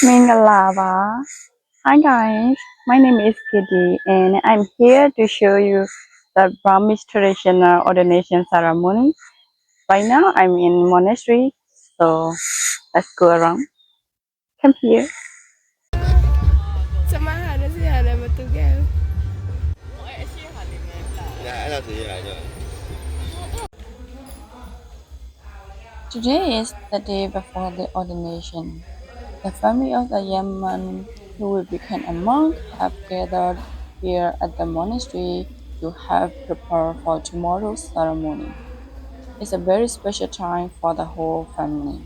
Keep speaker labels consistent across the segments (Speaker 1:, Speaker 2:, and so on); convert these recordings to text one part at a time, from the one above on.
Speaker 1: Mingalava. Hi guys, my name is Kitty and I'm here to show you the Burmese traditional ordination ceremony. Right now I'm in Monastery, so let's go around. Come here. Today is the day before the ordination. The family of the young man who will become a monk have gathered here at the monastery to have prepared for tomorrow's ceremony. It's a very special time for the whole family.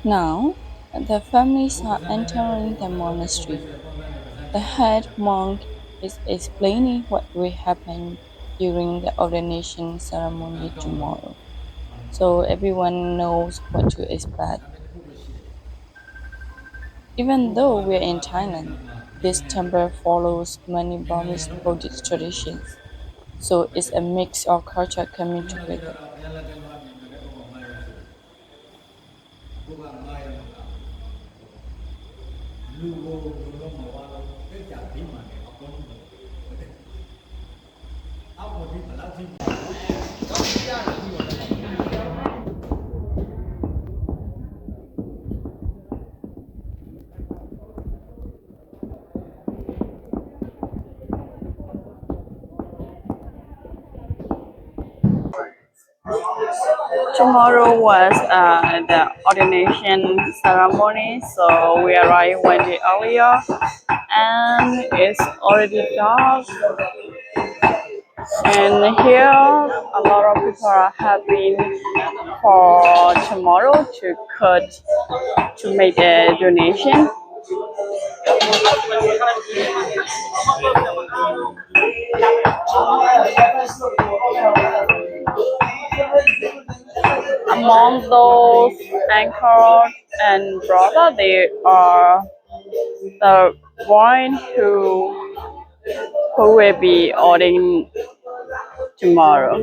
Speaker 1: Now, the families are entering the monastery. The head monk is explaining what will happen during the ordination ceremony tomorrow, so everyone knows what to expect. Even though we're in Thailand, this temple follows many Burmese Buddhist traditions, so it's a mix of culture coming together. Tomorrow was the ordination ceremony, so we arrived one day earlier, and it's already dark. And here, a lot of people are having for tomorrow to cut to make a donation. Among those anchor and brother, they are the one who will be ordering tomorrow.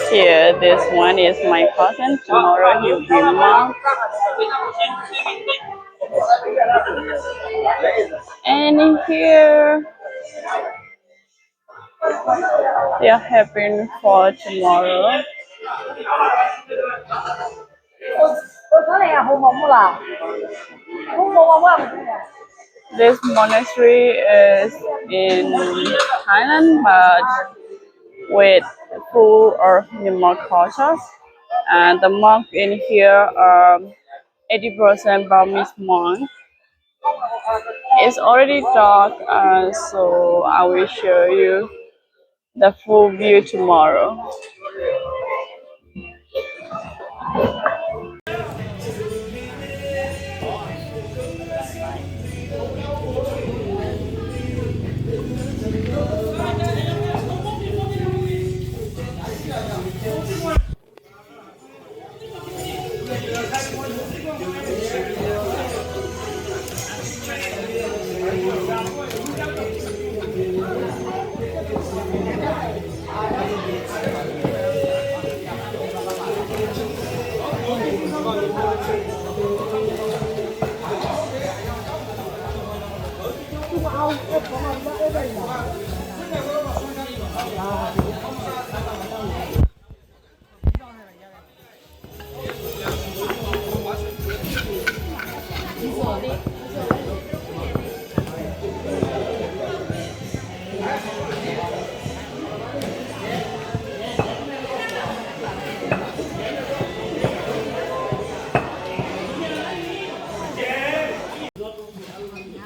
Speaker 1: Here, this one is my cousin. Tomorrow he'll be mom. And here, they are having for tomorrow. This monastery is in Thailand, but with full of minimal cultures. And the monks in here are 80% Burmese monks. It's already dark, so I will show you the full view tomorrow.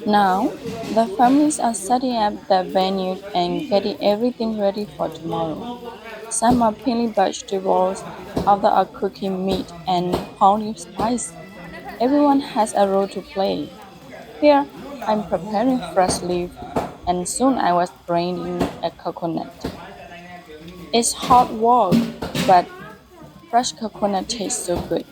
Speaker 1: Now, the families are setting up the venue and getting everything ready for tomorrow. Some are peeling vegetables, others are cooking meat and pounding spice. Everyone has a role to play. Here, I'm preparing fresh leaf, and soon I was grinding a coconut. It's hard work, but fresh coconut tastes so good.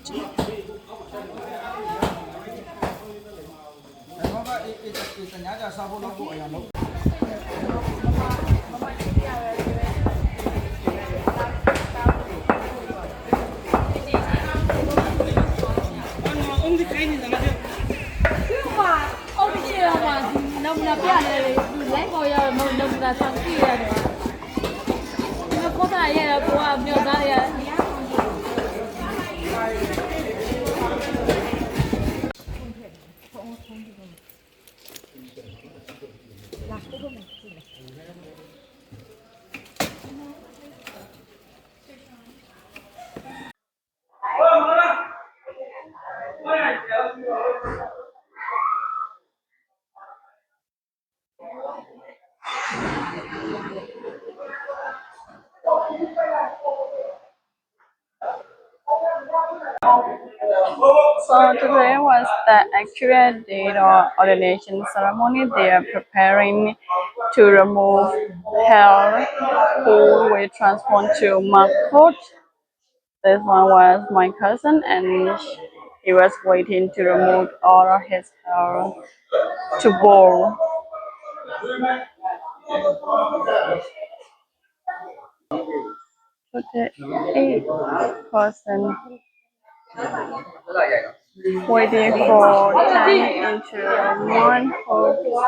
Speaker 1: So today was the actual date of ordination ceremony. They are preparing to remove hair who will transform to monk coat. This one was my cousin and he was waiting to remove all of his hair to bowl. 48% waiting for turning into one whole.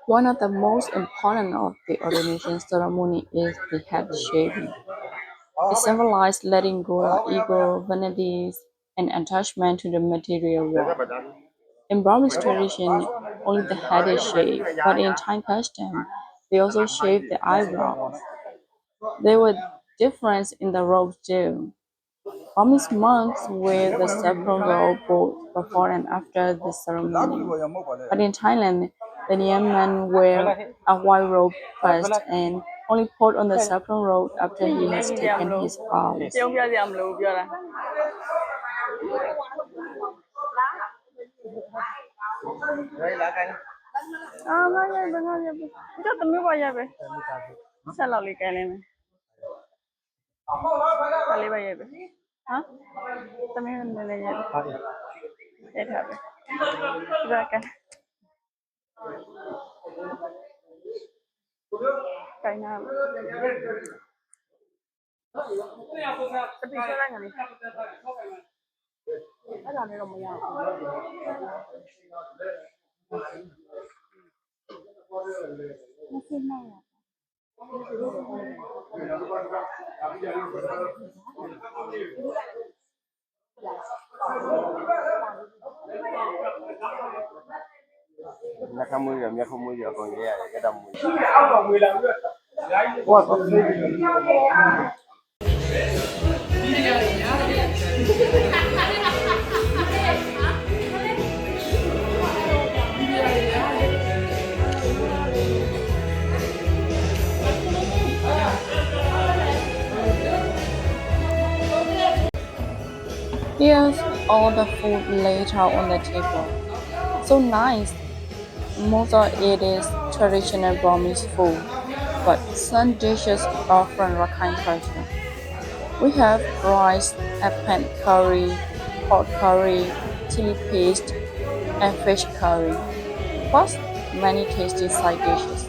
Speaker 1: One of the most important of the ordination ceremony is the head shaving. It symbolizes letting go of ego, vanities, and attachment to the material world. In Burmese tradition, only the head is shaved, but in Thai custom, they also shave the eyebrows. There were differences in the robes too. Burmese monks wear the saffron robe both before and after the ceremony. But in Thailand, the young man wear a white robe first and only put on the saffron robe after he has taken his vows. Here's all the food laid out on the table. So nice. Most of it is traditional Burmese food, but some dishes are from Rakhine culture. We have rice, eggplant curry, pork curry, chili paste, and fish curry, plus many tasty side dishes.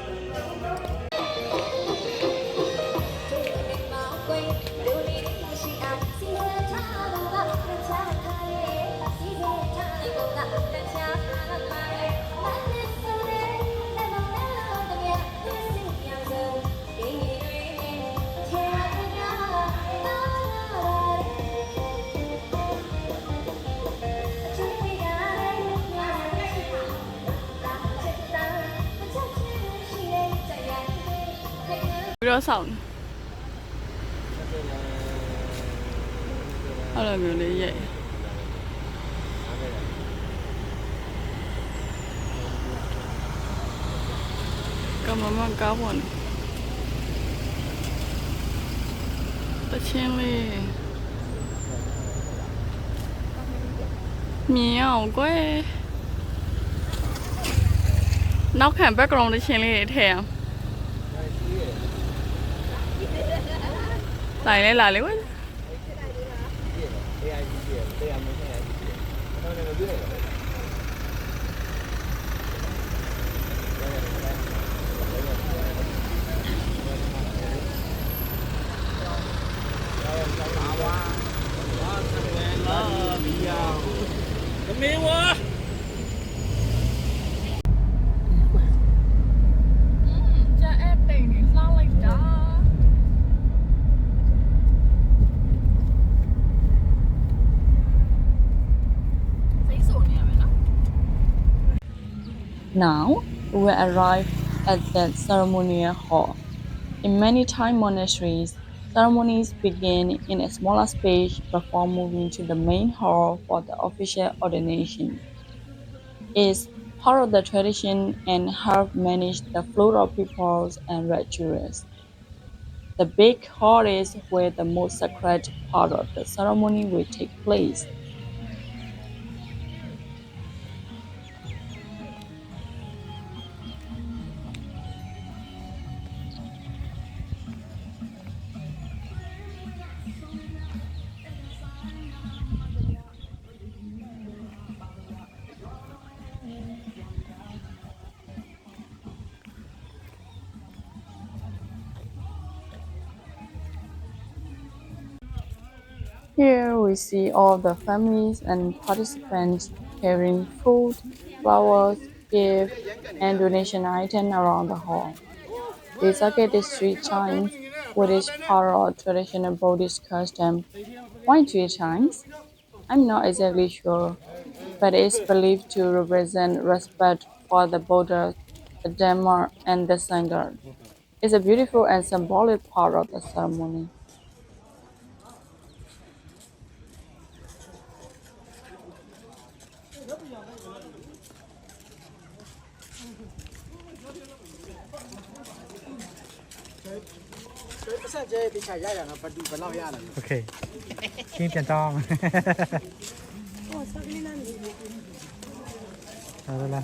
Speaker 1: Meow, နောက်ခံ background တချင်းလေးတွေထည့်အောင်တိုင်လဲလာလေကွ Now, we arrive at the ceremonial hall. In many Thai monasteries, ceremonies begin in a smaller space before moving to the main hall for the official ordination. It's part of the tradition and helps manage the flow of peoples and rituals. The big hall is where the most sacred part of the ceremony will take place. Here we see all the families and participants carrying food, flowers, gifts, and donation items around the hall. These are the street chimes, which is part of traditional Buddhist custom. Why three chimes? I'm not exactly sure, but it's believed to represent respect for the Buddha, the Dhamma, and the Sangha. It's a beautiful and symbolic part of the ceremony.
Speaker 2: Okay. Kim Tian Tong. Rồi.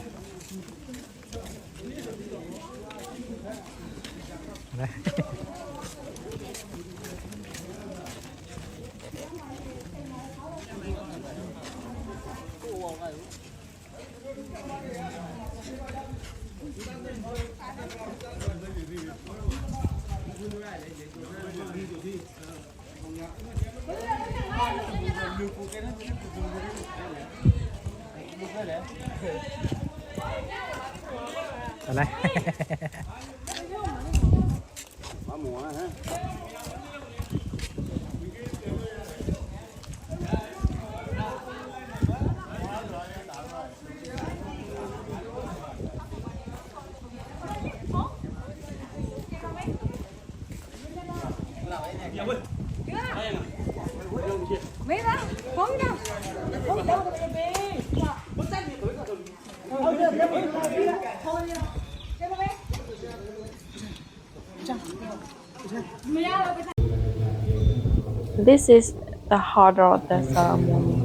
Speaker 1: This is the heart of the ceremony.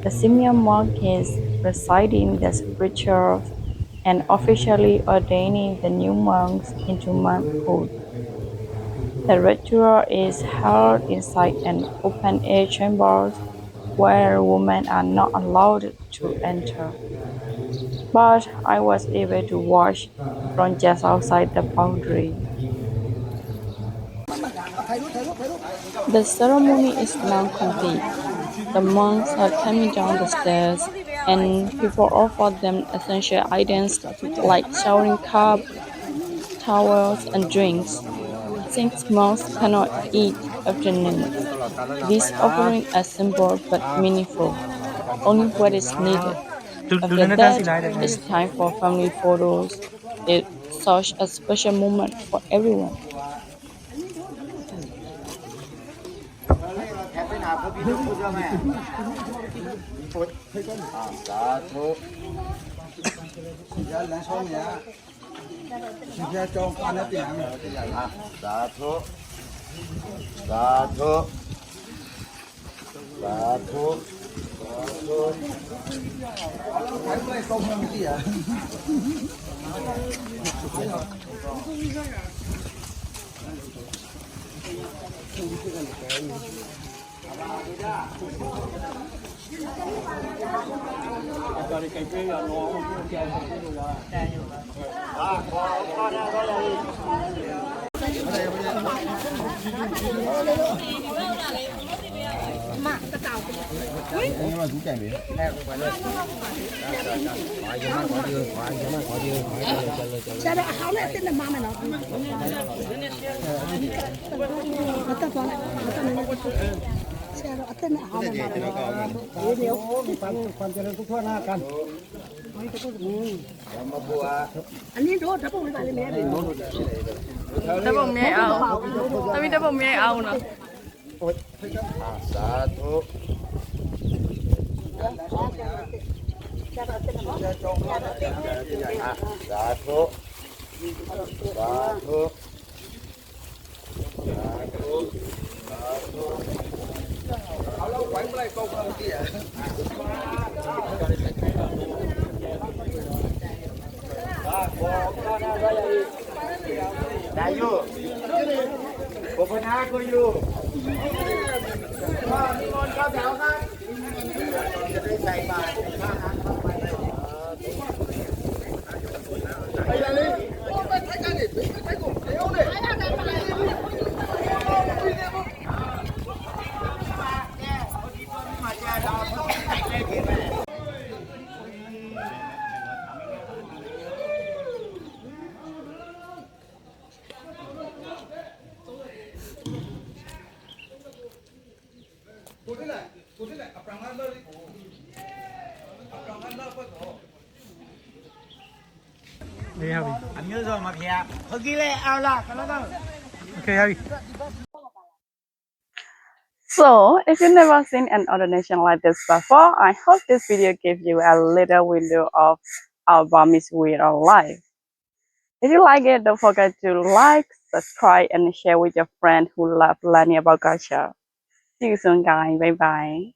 Speaker 1: The senior monk is reciting the scriptures and officially ordaining the new monks into monkhood. The ritual is held inside an open-air chamber where women are not allowed to enter. But I was able to watch from just outside the boundary. The ceremony is now complete. The monks are coming down the stairs and people offer them essential items like showering cup, towels, and drinks. Since monks cannot eat afternoon, these offerings are simple but meaningful, only what is needed. After that, it's time for family photos. It's such a special moment for everyone. Đáp bụng nhẹ ảo. Tao biết đáp bụng nhẹ ảo nè.
Speaker 3: สาธุสาธุสาธุได้อยู่ผมพนาก็อยู่มีคนเข้าแถวครับจะได้ใส่บาตรไปเลยไปกันดิไปกูเดี๋ยวเลย
Speaker 2: đi Harvey.
Speaker 3: anh nhớ rồi mà kìa thôi kia lên ao là cái đó
Speaker 2: Okay, Harvey.
Speaker 1: So, if you've never seen an ordination like this before, I hope this video gave you a little window of our Burmese way of life. If you like it, don't forget to like, subscribe, and share with your friends who love learning about culture. See you soon, guys. Bye bye.